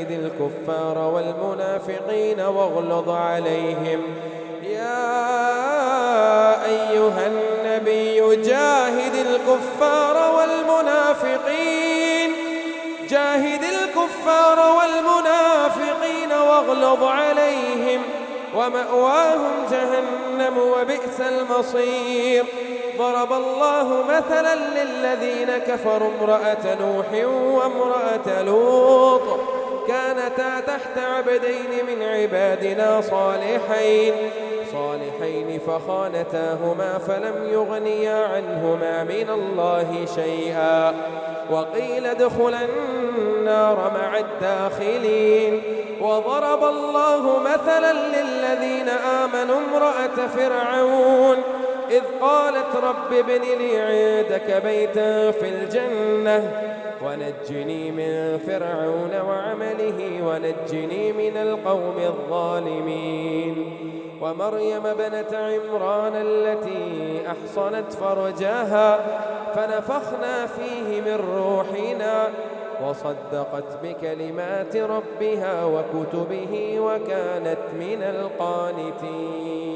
جاهد الكفار والمنافقين واغلظ عليهم. يا أيها النبي جاهد الكفار والمنافقين واغلظ عليهم ومأواهم جهنم وبئس المصير. ضرب الله مثلا للذين كفروا امرأة نوح وامرأة لوط كانتا تحت عبدين من عبادنا صالحين فخانتاهما فلم يغنيا عنهما من الله شيئا وقيل ادخلا النار مع الداخلين. وضرب الله مثلا للذين آمنوا امرأة فرعون إذ قالت رب ابن لي عندك بيتا في الجنة ونجني من فرعون وعمله ونجني من القوم الظالمين. ومريم ابنة عمران التي أحصنت فرجها فنفخنا فيه من روحنا وصدقت بكلمات ربها وكتبه وكانت من القانتين.